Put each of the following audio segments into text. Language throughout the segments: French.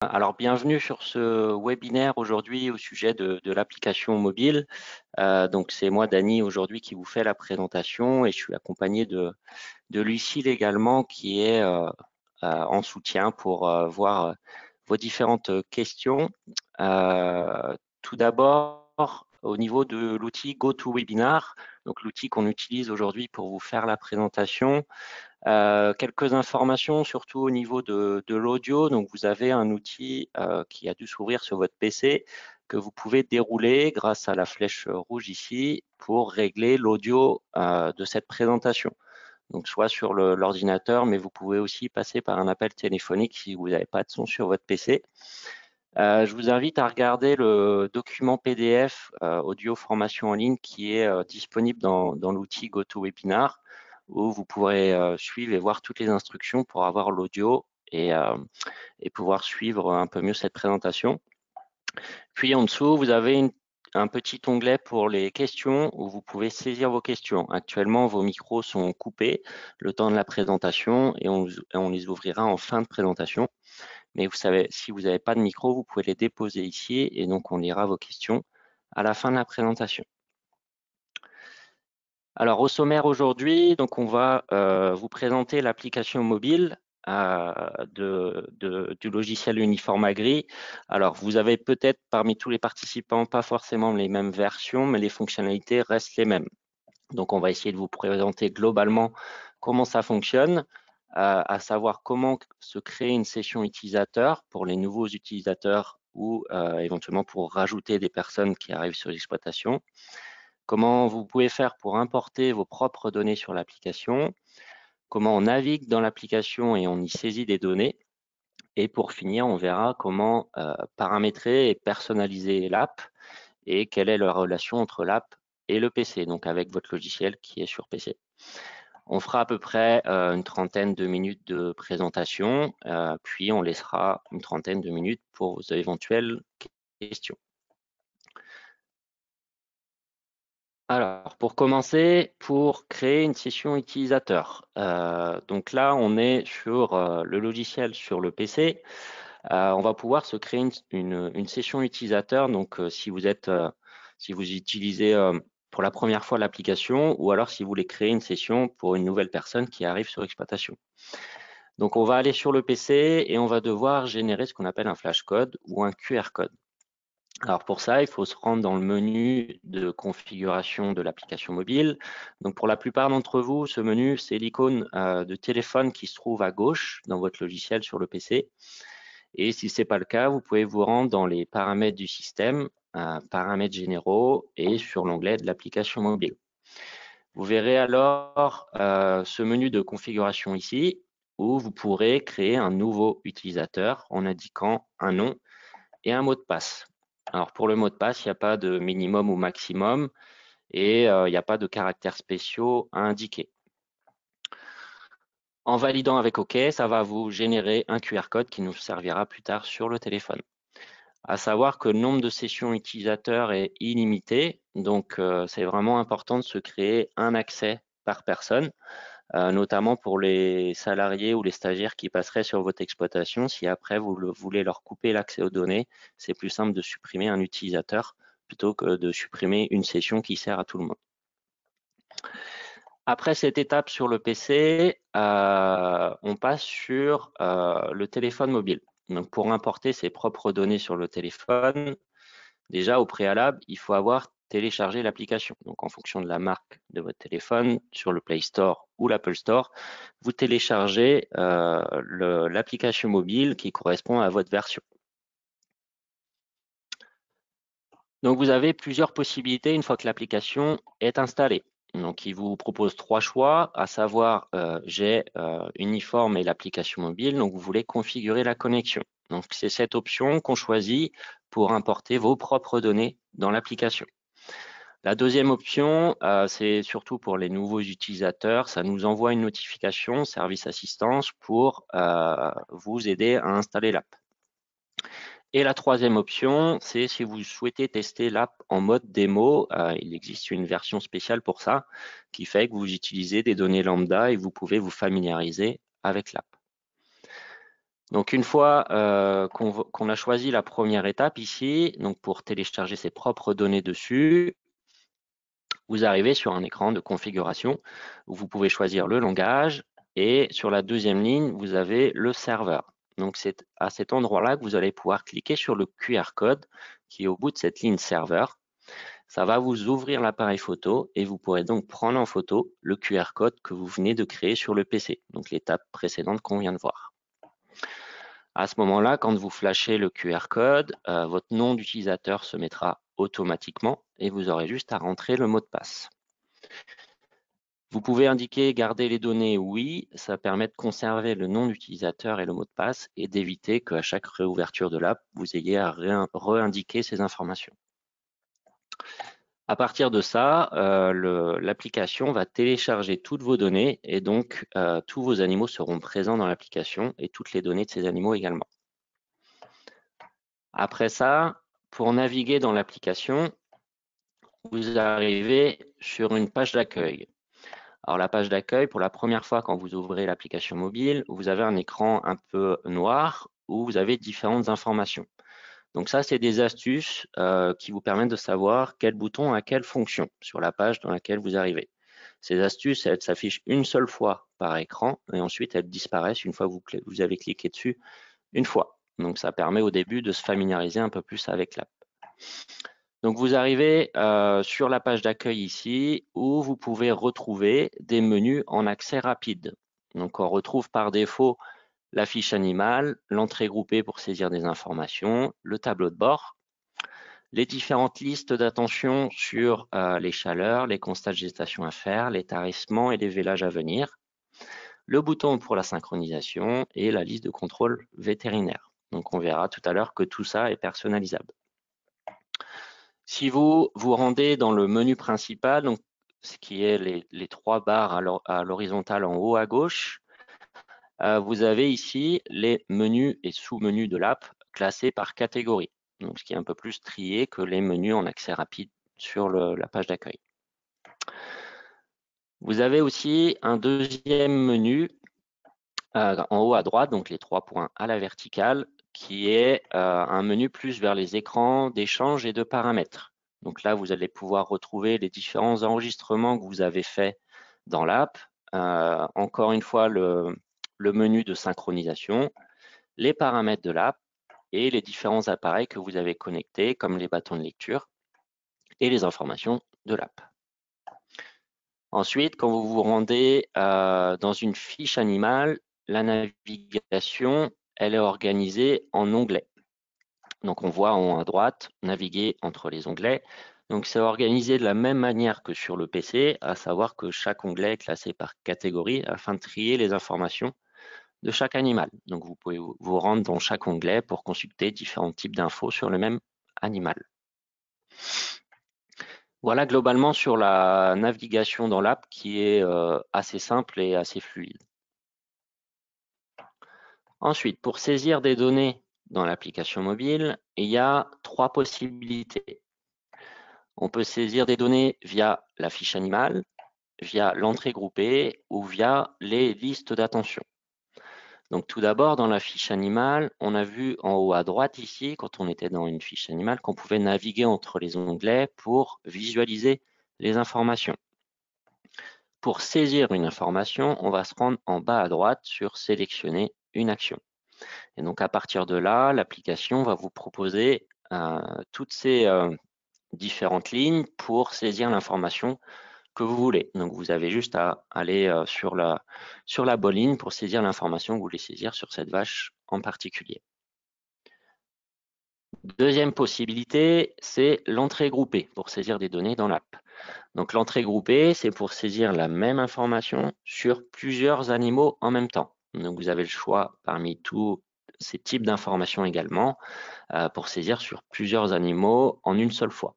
Alors, bienvenue sur ce webinaire aujourd'hui au sujet de l'application mobile. Donc, c'est moi, Dany, aujourd'hui qui vous fait la présentation et je suis accompagné de Lucille également qui est en soutien pour voir vos différentes questions. Tout d'abord, au niveau de l'outil GoToWebinar, donc l'outil qu'on utilise aujourd'hui pour vous faire la présentation. Quelques informations, surtout au niveau de l'audio. Donc, vous avez un outil qui a dû s'ouvrir sur votre PC que vous pouvez dérouler grâce à la flèche rouge ici pour régler l'audio de cette présentation. Donc, soit sur l'ordinateur, mais vous pouvez aussi passer par un appel téléphonique si vous n'avez pas de son sur votre PC. Je vous invite à regarder le document PDF audio formation en ligne qui est disponible dans l'outil GoToWebinar où vous pourrez suivre et voir toutes les instructions pour avoir l'audio et pouvoir suivre un peu mieux cette présentation. Puis en dessous, vous avez un petit onglet pour les questions où vous pouvez saisir vos questions. Actuellement, vos micros sont coupés le temps de la présentation et on les ouvrira en fin de présentation. Mais vous savez, si vous n'avez pas de micro, vous pouvez les déposer ici et donc on lira vos questions à la fin de la présentation. Alors, au sommaire aujourd'hui, donc on va vous présenter l'application mobile du logiciel Uniform Agri. Alors, vous avez peut-être parmi tous les participants pas forcément les mêmes versions, mais les fonctionnalités restent les mêmes. Donc, on va essayer de vous présenter globalement comment ça fonctionne, à savoir comment se créer une session utilisateur pour les nouveaux utilisateurs ou éventuellement pour rajouter des personnes qui arrivent sur l'exploitation. Comment vous pouvez faire pour importer vos propres données sur l'application, comment on navigue dans l'application et on y saisit des données. Et pour finir, on verra comment paramétrer et personnaliser l'app et quelle est la relation entre l'app et le PC, donc avec votre logiciel qui est sur PC. On fera à peu près une trentaine de minutes de présentation, puis on laissera une trentaine de minutes pour vos éventuelles questions. Alors, pour commencer, pour créer une session utilisateur. Donc là, on est sur le logiciel sur le PC. On va pouvoir se créer une session utilisateur. Donc, si vous utilisez pour la première fois l'application ou alors si vous voulez créer une session pour une nouvelle personne qui arrive sur l'exploitation. Donc, on va aller sur le PC et on va devoir générer ce qu'on appelle un flashcode ou un QR code. Alors pour ça, il faut se rendre dans le menu de configuration de l'application mobile. Donc pour la plupart d'entre vous, ce menu, c'est l'icône de téléphone qui se trouve à gauche dans votre logiciel sur le PC. Et si ce n'est pas le cas, vous pouvez vous rendre dans les paramètres du système, paramètres généraux et sur l'onglet de l'application mobile. Vous verrez alors ce menu de configuration ici où vous pourrez créer un nouveau utilisateur en indiquant un nom et un mot de passe. Alors pour le mot de passe, il n'y a pas de minimum ou maximum et il n'y a pas de caractères spéciaux à indiquer. En validant avec OK, ça va vous générer un QR code qui nous servira plus tard sur le téléphone. À savoir que le nombre de sessions utilisateurs est illimité, donc c'est vraiment important de se créer un accès par personne, notamment pour les salariés ou les stagiaires qui passeraient sur votre exploitation. Si après vous voulez leur couper l'accès aux données, c'est plus simple de supprimer un utilisateur plutôt que de supprimer une session qui sert à tout le monde. Après cette étape sur le PC, on passe sur le téléphone mobile. Donc pour importer ses propres données sur le téléphone, déjà au préalable, il faut avoir téléchargé l'application. Donc en fonction de la marque de votre téléphone, sur le Play Store ou l'Apple Store, vous téléchargez l'application mobile qui correspond à votre version. Donc vous avez plusieurs possibilités une fois que l'application est installée. Donc, il vous propose 3 choix, à savoir j'ai Uniform et l'application mobile. Donc, vous voulez configurer la connexion. Donc, c'est cette option qu'on choisit pour importer vos propres données dans l'application. La deuxième option, c'est surtout pour les nouveaux utilisateurs. Ça nous envoie une notification, service assistance, pour vous aider à installer l'app. Et la troisième option, c'est si vous souhaitez tester l'app en mode démo, il existe une version spéciale pour ça, qui fait que vous utilisez des données lambda et vous pouvez vous familiariser avec l'app. Donc une fois qu'on a choisi la première étape ici, donc pour télécharger ses propres données dessus, vous arrivez sur un écran de configuration où vous pouvez choisir le langage et sur la deuxième ligne, vous avez le serveur. Donc c'est à cet endroit-là que vous allez pouvoir cliquer sur le QR code qui est au bout de cette ligne serveur. Ça va vous ouvrir l'appareil photo et vous pourrez donc prendre en photo le QR code que vous venez de créer sur le PC, donc l'étape précédente qu'on vient de voir. À ce moment-là, quand vous flashez le QR code, votre nom d'utilisateur se mettra automatiquement et vous aurez juste à rentrer le mot de passe. Vous pouvez indiquer garder les données oui, ça permet de conserver le nom d'utilisateur et le mot de passe et d'éviter qu'à chaque réouverture de l'app, vous ayez à réindiquer ces informations. À partir de ça, l'application va télécharger toutes vos données et donc tous vos animaux seront présents dans l'application et toutes les données de ces animaux également. Après ça, pour naviguer dans l'application, vous arrivez sur une page d'accueil. Alors la page d'accueil, pour la première fois quand vous ouvrez l'application mobile, vous avez un écran un peu noir où vous avez différentes informations. Donc ça, c'est des astuces qui vous permettent de savoir quel bouton a quelle fonction sur la page dans laquelle vous arrivez. Ces astuces, elles s'affichent une seule fois par écran et ensuite elles disparaissent une fois que vous avez cliqué dessus une fois. Donc ça permet au début de se familiariser un peu plus avec l'app. Donc vous arrivez sur la page d'accueil ici où vous pouvez retrouver des menus en accès rapide. Donc on retrouve par défaut la fiche animale, l'entrée groupée pour saisir des informations, le tableau de bord, les différentes listes d'attention sur les chaleurs, les constats de gestation à faire, les tarissements et les vélages à venir, le bouton pour la synchronisation et la liste de contrôle vétérinaire. Donc on verra tout à l'heure que tout ça est personnalisable. Si vous vous rendez dans le menu principal, donc ce qui est les trois barres à l'horizontale en haut à gauche, vous avez ici les menus et sous-menus de l'app classés par catégorie. Donc ce qui est un peu plus trié que les menus en accès rapide sur la page d'accueil. Vous avez aussi un deuxième menu en haut à droite, donc les 3 points à la verticale, qui est un menu plus vers les écrans d'échange et de paramètres. Donc là, vous allez pouvoir retrouver les différents enregistrements que vous avez faits dans l'app. Encore une fois, le menu de synchronisation, les paramètres de l'app et les différents appareils que vous avez connectés, comme les bâtons de lecture et les informations de l'app. Ensuite, quand vous vous rendez dans une fiche animale, la navigation, elle est organisée en onglets. Donc on voit en haut à droite, naviguer entre les onglets. Donc c'est organisé de la même manière que sur le PC, à savoir que chaque onglet est classé par catégorie afin de trier les informations de chaque animal. Donc vous pouvez vous rendre dans chaque onglet pour consulter différents types d'infos sur le même animal. Voilà globalement sur la navigation dans l'app qui est assez simple et assez fluide. Ensuite, pour saisir des données dans l'application mobile, il y a 3 possibilités. On peut saisir des données via la fiche animale, via l'entrée groupée ou via les listes d'attention. Donc tout d'abord, dans la fiche animale, on a vu en haut à droite ici, quand on était dans une fiche animale, qu'on pouvait naviguer entre les onglets pour visualiser les informations. Pour saisir une information, on va se rendre en bas à droite sur sélectionner une action. Et donc à partir de là, l'application va vous proposer toutes ces différentes lignes pour saisir l'information que vous voulez. Donc vous avez juste à aller sur la bonne ligne pour saisir l'information que vous voulez saisir sur cette vache en particulier. Deuxième possibilité, c'est l'entrée groupée pour saisir des données dans l'app. Donc l'entrée groupée, c'est pour saisir la même information sur plusieurs animaux en même temps. Donc vous avez le choix parmi tous ces types d'informations également pour saisir sur plusieurs animaux en une seule fois.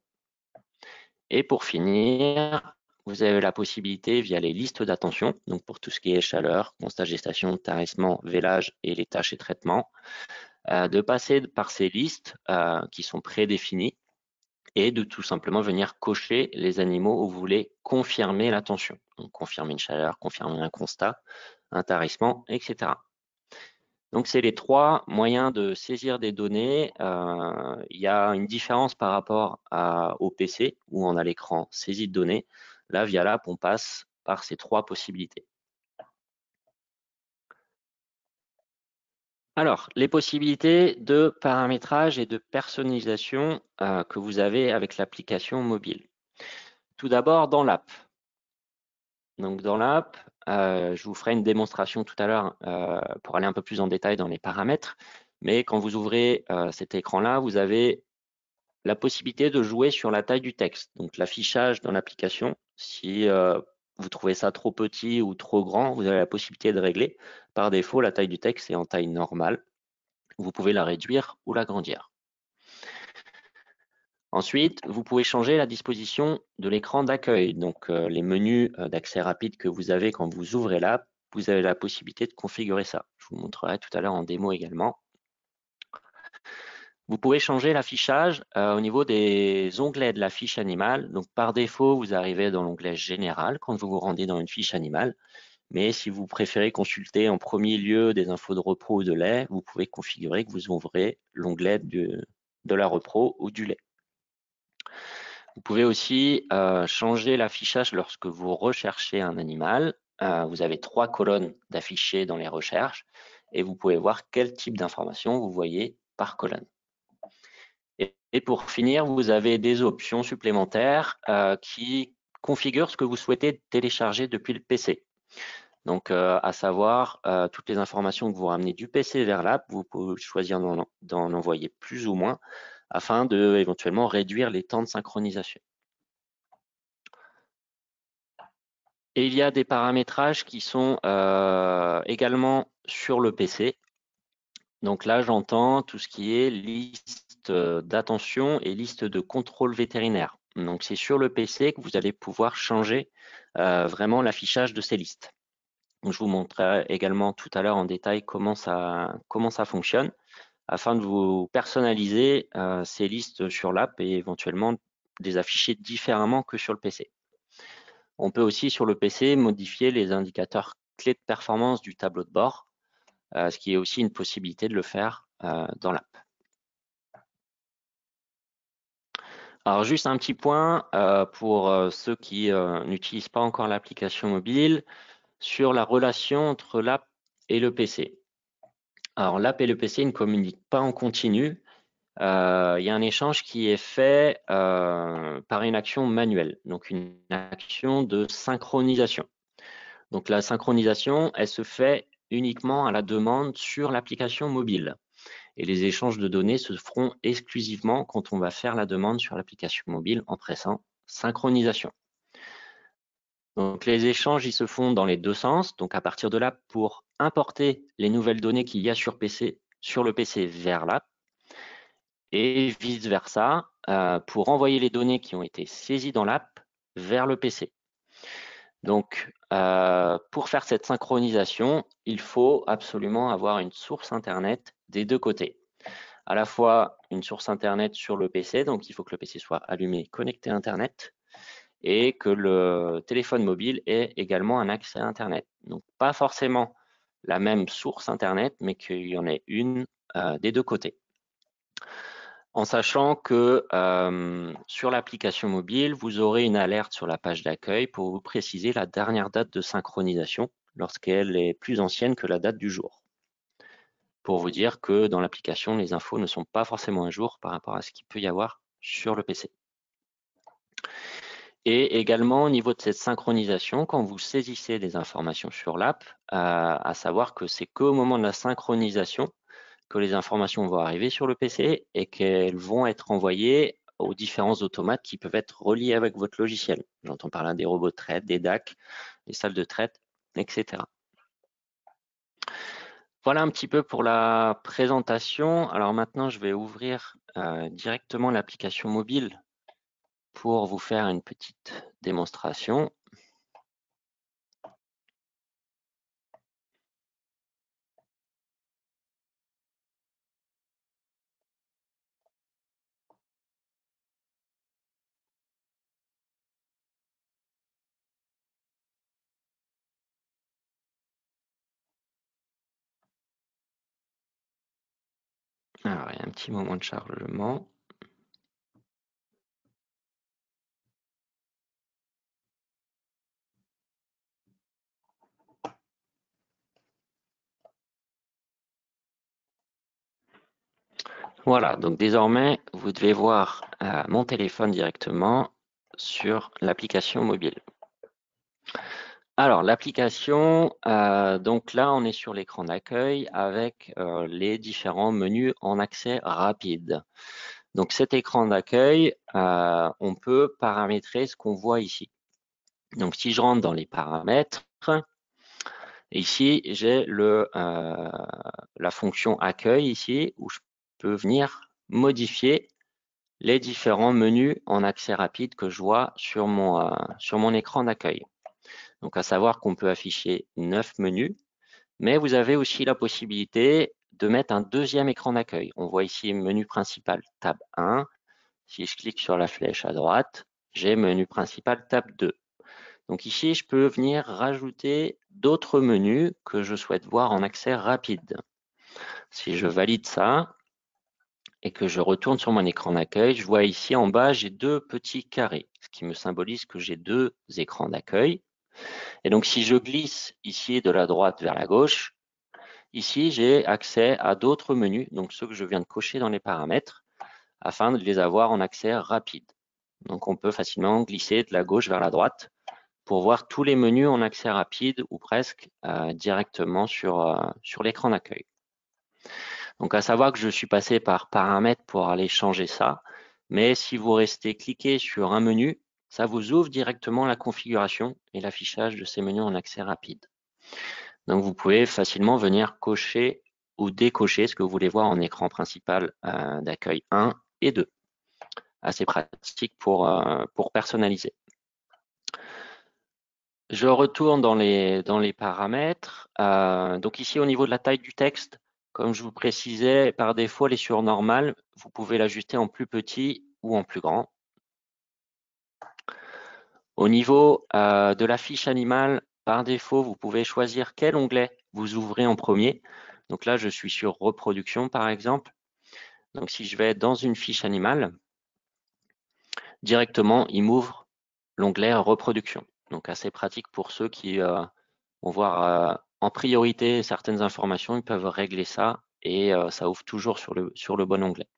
Et pour finir, vous avez la possibilité via les listes d'attention, donc pour tout ce qui est chaleur, constat de gestation, tarissement, vélage et les tâches et traitements, de passer par ces listes qui sont prédéfinies et de tout simplement venir cocher les animaux où vous voulez confirmer l'attention. Donc confirmer une chaleur, confirmer un constat, un tarissement, etc. Donc, c'est les trois moyens de saisir des données. Il y a une différence par rapport au PC, où on a l'écran saisie de données. Là, via l'app, on passe par ces trois possibilités. Alors, les possibilités de paramétrage et de personnalisation que vous avez avec l'application mobile. Tout d'abord, dans l'app. Donc, dans l'app, je vous ferai une démonstration tout à l'heure pour aller un peu plus en détail dans les paramètres. Mais quand vous ouvrez cet écran-là, vous avez la possibilité de jouer sur la taille du texte. Donc, l'affichage dans l'application, si vous trouvez ça trop petit ou trop grand, vous avez la possibilité de régler. Par défaut, la taille du texte est en taille normale. Vous pouvez la réduire ou l'agrandir. Ensuite, vous pouvez changer la disposition de l'écran d'accueil. Donc, les menus d'accès rapide que vous avez quand vous ouvrez l'app, vous avez la possibilité de configurer ça. Je vous montrerai tout à l'heure en démo également. Vous pouvez changer l'affichage au niveau des onglets de la fiche animale. Donc, par défaut, vous arrivez dans l'onglet Général quand vous vous rendez dans une fiche animale. Mais si vous préférez consulter en premier lieu des infos de repro ou de lait, vous pouvez configurer que vous ouvrez l'onglet de la repro ou du lait. Vous pouvez aussi changer l'affichage lorsque vous recherchez un animal. Vous avez 3 colonnes d'affichés dans les recherches et vous pouvez voir quel type d'information vous voyez par colonne. Et pour finir, vous avez des options supplémentaires qui configurent ce que vous souhaitez télécharger depuis le PC. Donc, à savoir, toutes les informations que vous ramenez du PC vers l'app, vous pouvez choisir d'en envoyer plus ou moins afin de éventuellement réduire les temps de synchronisation. Et il y a des paramétrages qui sont également sur le PC. Donc là, j'entends tout ce qui est liste d'attention et liste de contrôle vétérinaire. Donc c'est sur le PC que vous allez pouvoir changer vraiment l'affichage de ces listes. Donc, je vous montrerai également tout à l'heure en détail comment ça fonctionne afin de vous personnaliser ces listes sur l'app et éventuellement les afficher différemment que sur le PC. On peut aussi sur le PC modifier les indicateurs clés de performance du tableau de bord, ce qui est aussi une possibilité de le faire dans l'app. Alors juste un petit point pour ceux qui n'utilisent pas encore l'application mobile sur la relation entre l'app et le PC. Alors l'app et le PC ne communiquent pas en continu. Il y a un échange qui est fait par une action manuelle, donc une action de synchronisation. Donc la synchronisation, elle se fait uniquement à la demande sur l'application mobile. Et les échanges de données se feront exclusivement quand on va faire la demande sur l'application mobile en pressant synchronisation. Donc les échanges, ils se font dans les deux sens. Donc à partir de là, pour importer les nouvelles données qu'il y a sur le PC vers l'app, et vice-versa, pour envoyer les données qui ont été saisies dans l'app vers le PC. Donc, pour faire cette synchronisation, il faut absolument avoir une source Internet des deux côtés. À la fois une source Internet sur le PC, donc il faut que le PC soit allumé, connecté à Internet, et que le téléphone mobile ait également un accès à Internet. Donc, pas forcément la même source Internet, mais qu'il y en ait une des deux côtés. En sachant que sur l'application mobile, vous aurez une alerte sur la page d'accueil pour vous préciser la dernière date de synchronisation lorsqu'elle est plus ancienne que la date du jour. Pour vous dire que dans l'application, les infos ne sont pas forcément à jour par rapport à ce qu'il peut y avoir sur le PC. Et également au niveau de cette synchronisation, quand vous saisissez des informations sur l'app, à savoir que c'est qu'au moment de la synchronisation que les informations vont arriver sur le PC et qu'elles vont être envoyées aux différents automates qui peuvent être reliés avec votre logiciel. J'entends par là des robots de traite, des DAC, des salles de traite, etc. Voilà un petit peu pour la présentation. Alors maintenant, je vais ouvrir directement l'application mobile pour vous faire une petite démonstration. Alors, il y a un petit moment de chargement. Voilà, donc désormais, vous devez voir mon téléphone directement sur l'application mobile. Alors, l'application, donc là, on est sur l'écran d'accueil avec les différents menus en accès rapide. Donc, cet écran d'accueil, on peut paramétrer ce qu'on voit ici. Donc, si je rentre dans les paramètres, ici, j'ai la fonction accueil ici où je peux venir modifier les différents menus en accès rapide que je vois sur mon écran d'accueil. Donc, à savoir qu'on peut afficher 9 menus, mais vous avez aussi la possibilité de mettre un deuxième écran d'accueil. On voit ici menu principal tab 1. Si je clique sur la flèche à droite, j'ai menu principal tab 2. Donc ici, je peux venir rajouter d'autres menus que je souhaite voir en accès rapide. Si je valide ça et que je retourne sur mon écran d'accueil, je vois ici en bas, j'ai deux petits carrés, ce qui me symbolise que j'ai deux écrans d'accueil. Et donc, si je glisse ici de la droite vers la gauche, ici, j'ai accès à d'autres menus, donc ceux que je viens de cocher dans les paramètres, afin de les avoir en accès rapide. Donc, on peut facilement glisser de la gauche vers la droite pour voir tous les menus en accès rapide ou presque directement sur l'écran d'accueil. Donc, à savoir que je suis passé par paramètres pour aller changer ça, mais si vous restez cliqué sur un menu, ça vous ouvre directement la configuration et l'affichage de ces menus en accès rapide. Donc, vous pouvez facilement venir cocher ou décocher ce que vous voulez voir en écran principal d'accueil 1 et 2. Assez pratique pour personnaliser. Je retourne dans les paramètres. Donc ici, au niveau de la taille du texte, comme je vous précisais, par défaut, elle est sur normale. Vous pouvez l'ajuster en plus petit ou en plus grand. Au niveau de la fiche animale, par défaut, vous pouvez choisir quel onglet vous ouvrez en premier. Donc là, je suis sur reproduction, par exemple. Donc si je vais dans une fiche animale, directement, il m'ouvre l'onglet reproduction. Donc assez pratique pour ceux qui vont voir en priorité certaines informations, ils peuvent régler ça et ça ouvre toujours sur le bon onglet.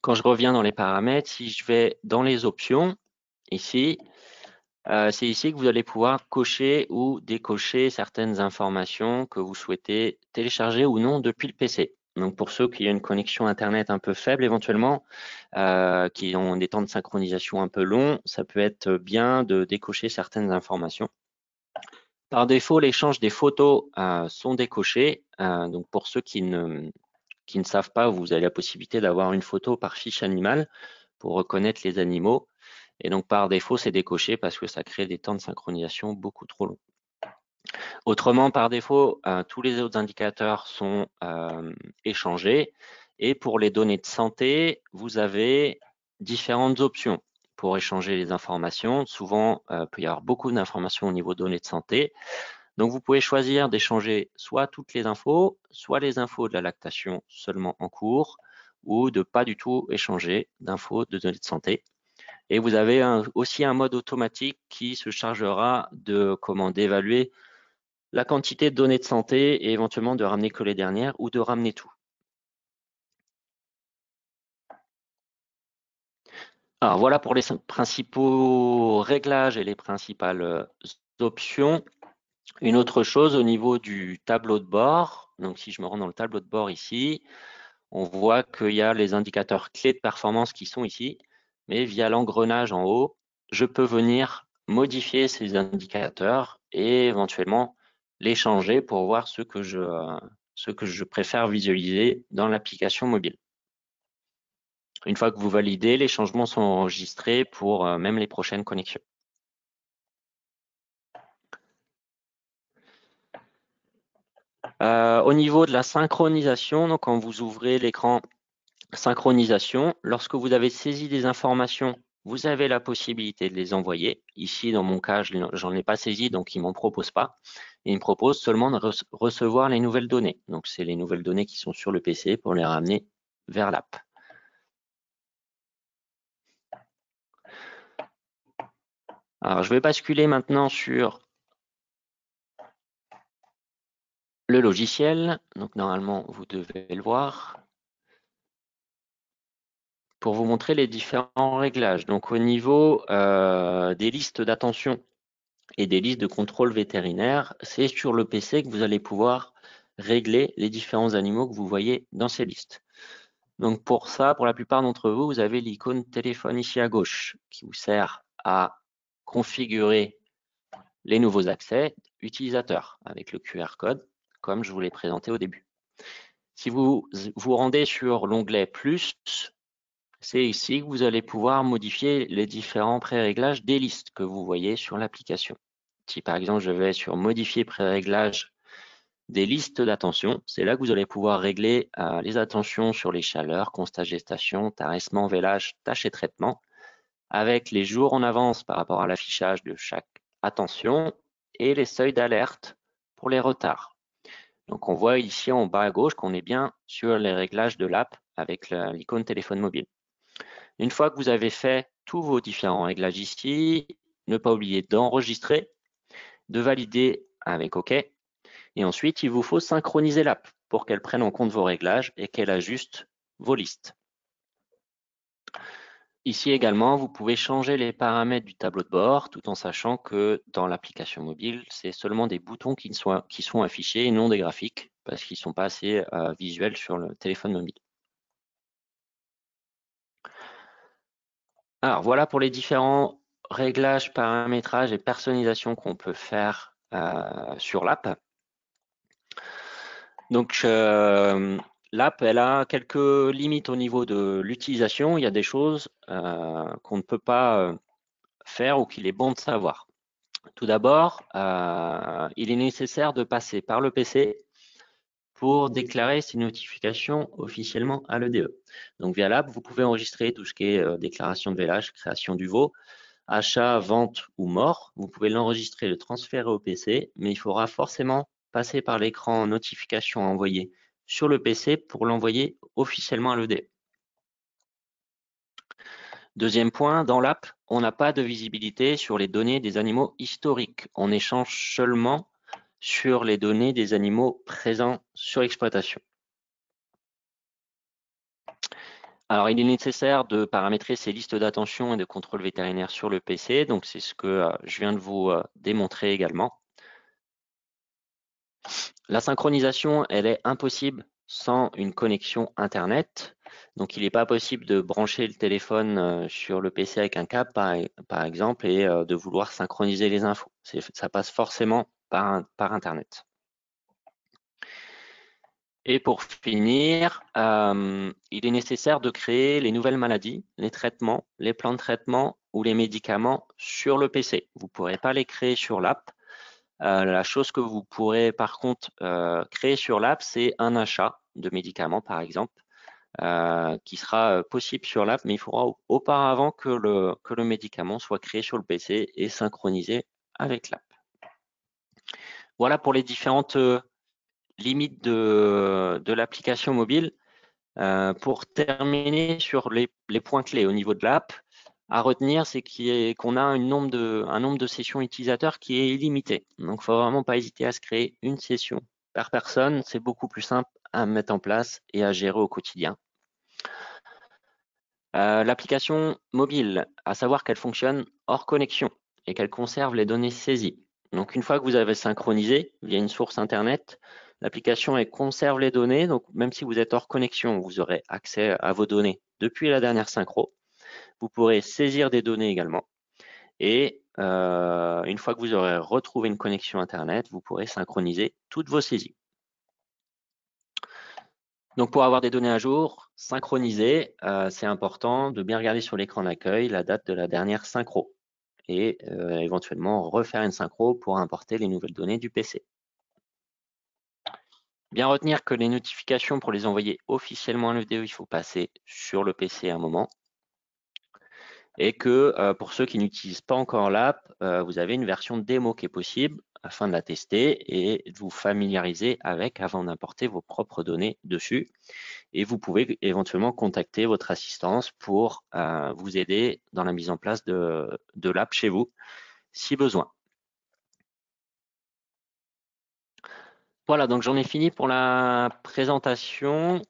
Quand je reviens dans les paramètres, si je vais dans les options, ici, c'est ici que vous allez pouvoir cocher ou décocher certaines informations que vous souhaitez télécharger ou non depuis le PC. Donc pour ceux qui ont une connexion Internet un peu faible éventuellement, qui ont des temps de synchronisation un peu longs, ça peut être bien de décocher certaines informations. Par défaut, l'échange des photos sont décochés. Donc pour ceux qui ne savent pas, vous avez la possibilité d'avoir une photo par fiche animale pour reconnaître les animaux. Et donc par défaut, c'est décoché parce que ça crée des temps de synchronisation beaucoup trop longs. Autrement, par défaut, tous les autres indicateurs sont échangés. Et pour les données de santé, vous avez différentes options pour échanger les informations. Souvent, il peut y avoir beaucoup d'informations au niveau données de santé. Donc, vous pouvez choisir d'échanger soit toutes les infos, soit les infos de la lactation seulement en cours, ou de pas du tout échanger d'infos de données de santé. Et vous avez aussi un mode automatique qui se chargera d'évaluer la quantité de données de santé et éventuellement de ramener que les dernières ou de ramener tout. Alors voilà pour les principaux réglages et les principales options. Une autre chose au niveau du tableau de bord, donc si je me rends dans le tableau de bord ici, on voit qu'il y a les indicateurs clés de performance qui sont ici, mais via l'engrenage en haut, je peux venir modifier ces indicateurs et éventuellement les changer pour voir ce que je préfère visualiser dans l'application mobile. Une fois que vous validez, les changements sont enregistrés pour même les prochaines connexions. Au niveau de la synchronisation, donc quand vous ouvrez l'écran synchronisation, lorsque vous avez saisi des informations, vous avez la possibilité de les envoyer. Ici, dans mon cas, j'en ai pas saisi, donc ils m'en proposent pas. Et il me propose seulement de recevoir les nouvelles données. Donc, c'est les nouvelles données qui sont sur le PC pour les ramener vers l'app. Alors, je vais basculer maintenant sur le logiciel. Donc, normalement, vous devez le voir. Pour vous montrer les différents réglages. Donc, au niveau des listes d'attention et des listes de contrôle vétérinaire, c'est sur le PC que vous allez pouvoir régler les différents animaux que vous voyez dans ces listes. Donc, pour ça, pour la plupart d'entre vous, vous avez l'icône téléphone ici à gauche qui vous sert à configurer les nouveaux accès utilisateurs avec le QR code, comme je vous l'ai présenté au début. Si vous vous rendez sur l'onglet Plus, c'est ici que vous allez pouvoir modifier les différents pré-réglages des listes que vous voyez sur l'application. Si par exemple, je vais sur Modifier pré-réglage des listes d'attention, c'est là que vous allez pouvoir régler les attentions sur les chaleurs, constat gestation, tarissement, vélage, tâches et traitement, avec les jours en avance par rapport à l'affichage de chaque attention et les seuils d'alerte pour les retards. Donc on voit ici en bas à gauche qu'on est bien sur les réglages de l'app avec l'icône téléphone mobile. Une fois que vous avez fait tous vos différents réglages ici, ne pas oublier d'enregistrer, de valider avec OK. Et ensuite, il vous faut synchroniser l'app pour qu'elle prenne en compte vos réglages et qu'elle ajuste vos listes. Ici également, vous pouvez changer les paramètres du tableau de bord tout en sachant que dans l'application mobile, c'est seulement des boutons qui sont affichés et non des graphiques parce qu'ils ne sont pas assez visuels sur le téléphone mobile. Alors voilà pour les différents réglages, paramétrages et personnalisation qu'on peut faire sur l'app. Donc l'app, elle a quelques limites au niveau de l'utilisation. Il y a des choses qu'on ne peut pas faire ou qu'il est bon de savoir. Tout d'abord, il est nécessaire de passer par le PC pour déclarer ces notifications officiellement à l'EDE. Donc via l'app, vous pouvez enregistrer tout ce qui est déclaration de vélage, création du veau, achat, vente ou mort. Vous pouvez l'enregistrer et le transférer au PC, mais il faudra forcément passer par l'écran notification envoyé sur le PC pour l'envoyer officiellement à l'EDE. Deuxième point, dans l'app, on n'a pas de visibilité sur les données des animaux historiques. On échange seulement sur les données des animaux présents sur l'exploitation. Alors, il est nécessaire de paramétrer ces listes d'attention et de contrôle vétérinaire sur le PC. Donc, c'est ce que je viens de vous démontrer également. La synchronisation, elle est impossible sans une connexion Internet. Donc, il n'est pas possible de brancher le téléphone sur le PC avec un câble, par exemple, et de vouloir synchroniser les infos. Ça passe forcément par Internet. Et pour finir, il est nécessaire de créer les nouvelles maladies, les traitements, les plans de traitement ou les médicaments sur le PC. Vous ne pourrez pas les créer sur l'app. La chose que vous pourrez par contre créer sur l'app, c'est un achat de médicaments, par exemple, qui sera possible sur l'app, mais il faudra auparavant que le médicament soit créé sur le PC et synchronisé avec l'app. Voilà pour les différentes limites de l'application mobile. Pour terminer sur les points clés au niveau de l'app, à retenir, c'est qu'on a un nombre de sessions utilisateurs qui est illimité. Donc, il ne faut vraiment pas hésiter à se créer une session par personne. C'est beaucoup plus simple à mettre en place et à gérer au quotidien. L'application mobile, à savoir qu'elle fonctionne hors connexion et qu'elle conserve les données saisies. Donc, une fois que vous avez synchronisé via une source Internet, l'application conserve les données. Donc, même si vous êtes hors connexion, vous aurez accès à vos données depuis la dernière synchro. Vous pourrez saisir des données également. Et une fois que vous aurez retrouvé une connexion Internet, vous pourrez synchroniser toutes vos saisies. Donc, pour avoir des données à jour, synchronisées, c'est important de bien regarder sur l'écran d'accueil la date de la dernière synchro et éventuellement refaire une synchro pour importer les nouvelles données du PC. Bien retenir que les notifications, pour les envoyer officiellement à l'EDE, il faut passer sur le PC à un moment. Et que pour ceux qui n'utilisent pas encore l'app, vous avez une version démo qui est possible afin de la tester et de vous familiariser avec avant d'importer vos propres données dessus. Et vous pouvez éventuellement contacter votre assistance pour vous aider dans la mise en place de l'app chez vous, si besoin. Voilà, donc j'en ai fini pour la présentation.